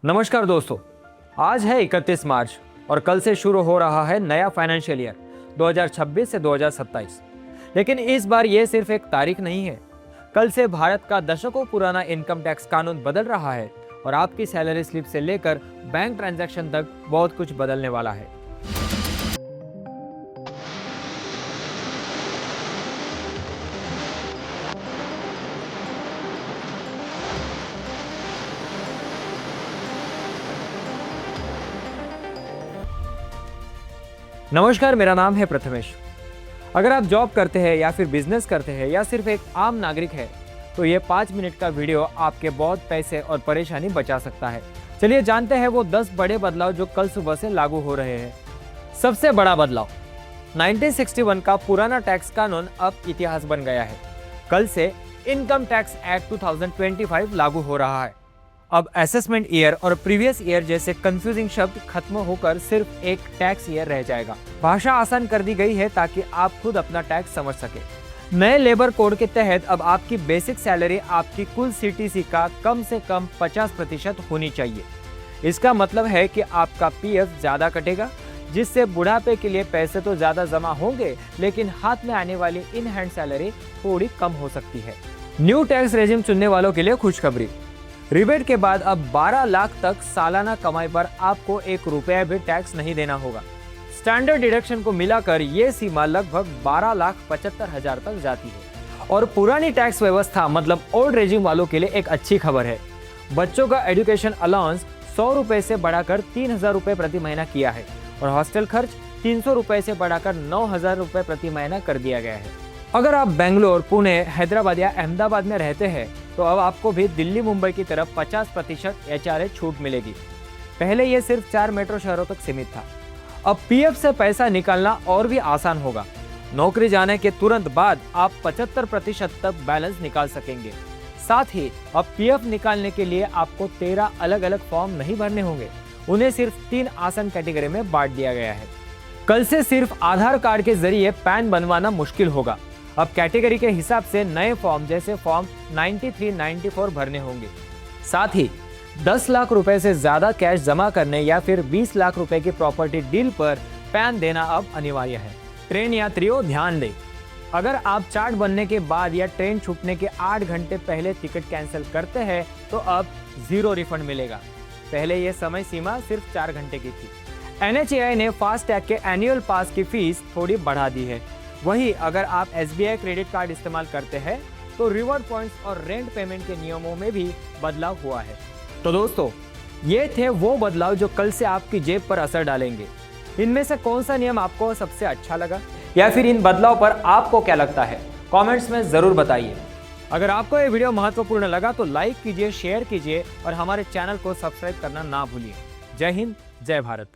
नमस्कार दोस्तों, आज है 31 मार्च और कल से शुरू हो रहा है नया फाइनेंशियल ईयर 2026 से 2027। लेकिन इस बार ये सिर्फ एक तारीख नहीं है। कल से भारत का दशकों पुराना इनकम टैक्स कानून बदल रहा है और आपकी सैलरी स्लिप से लेकर बैंक ट्रांजैक्शन तक बहुत कुछ बदलने वाला है। नमस्कार, मेरा नाम है प्रथमेश। अगर आप जॉब करते हैं या फिर बिजनेस करते हैं या सिर्फ एक आम नागरिक है तो ये 5 मिनट का वीडियो आपके बहुत पैसे और परेशानी बचा सकता है। चलिए जानते हैं वो 10 बड़े बदलाव जो कल सुबह से लागू हो रहे हैं। सबसे बड़ा बदलाव, 1961 का पुराना टैक्स कानून अब इतिहास बन गया है। कल से इनकम टैक्स एक्ट 2025 लागू हो रहा है। अब असेसमेंट ईयर और प्रीवियस ईयर जैसे कंफ्यूजिंग शब्द खत्म होकर सिर्फ एक टैक्स ईयर रह जाएगा। भाषा आसान कर दी गई है ताकि आप खुद अपना टैक्स समझ सके। नए लेबर कोड के तहत अब आपकी बेसिक सैलरी आपकी कुल सीटीसी का कम से कम 50% होनी चाहिए। इसका मतलब है कि आपका पीएफ ज्यादा कटेगा, जिससे बुढ़ापे के लिए पैसे तो ज्यादा जमा होंगे, लेकिन हाथ में आने वाली इन हैंड सैलरी थोड़ी कम हो सकती है। न्यू टैक्स रेजिम चुनने वालों के लिए खुशखबरी, रिबेट के बाद अब 12 लाख तक सालाना कमाई पर आपको 1 रुपया भी टैक्स नहीं देना होगा। स्टैंडर्ड डिडक्शन को मिलाकर ये सीमा लगभग 12,75,000 तक जाती है। और पुरानी टैक्स व्यवस्था मतलब ओल्ड रेजिम वालों के लिए एक अच्छी खबर है। बच्चों का एजुकेशन अलाउंस 100 रुपए से बढ़ाकर 3,000 रुपए प्रति महीना किया है और हॉस्टल खर्च 300 रुपए से बढ़ाकर 9,000 रुपए प्रति महीना कर दिया गया है। अगर आप बेंगलोर, पुणे, हैदराबाद या अहमदाबाद में रहते हैं तो अब आपको भी दिल्ली, मुंबई की तरफ 50% HRA छूट मिलेगी। पहले ये सिर्फ 4 मेट्रो शहरों तक सीमित था। अब पीएफ से पैसा निकालना और भी आसान होगा। नौकरी जाने के तुरंत बाद आप 75% तक बैलेंस निकाल सकेंगे। साथ ही अब पीएफ निकालने के लिए आपको 13 अलग अलग फॉर्म नहीं भरने होंगे। उन्हें सिर्फ 3 आसान कैटेगरी में बांट दिया गया है। कल से सिर्फ आधार कार्ड के जरिए पैन बनवाना मुश्किल होगा। अब कैटेगरी के हिसाब से नए फॉर्म जैसे फॉर्म 93, 94 भरने होंगे। साथ ही 10 लाख रुपए से ज्यादा कैश जमा करने या फिर 20 लाख रुपए की प्रॉपर्टी डील पर पैन देना अब अनिवार्य है। ट्रेन यात्रियों ध्यान दें, अगर आप चार्ट बनने के बाद या ट्रेन छूटने के 8 घंटे पहले टिकट कैंसिल करते हैं तो अब 0 रिफंड मिलेगा। पहले यह समय सीमा सिर्फ 4 घंटे की थी। NHAI ने फास्टैग के एनुअल पास की फीस थोड़ी बढ़ा दी है। वहीं अगर आप SBI क्रेडिट कार्ड इस्तेमाल करते हैं तो रिवॉर्ड पॉइंट्स और रेंट पेमेंट के नियमों में भी बदलाव हुआ है। तो दोस्तों, ये थे वो बदलाव जो कल से आपकी जेब पर असर डालेंगे। इनमें से कौन सा नियम आपको सबसे अच्छा लगा या फिर इन बदलाव पर आपको क्या लगता है, कमेंट्स में जरूर बताइए। अगर आपको ये वीडियो महत्वपूर्ण लगा तो लाइक कीजिए, शेयर कीजिए और हमारे चैनल को सब्सक्राइब करना ना भूलिए। जय हिंद, जय भारत।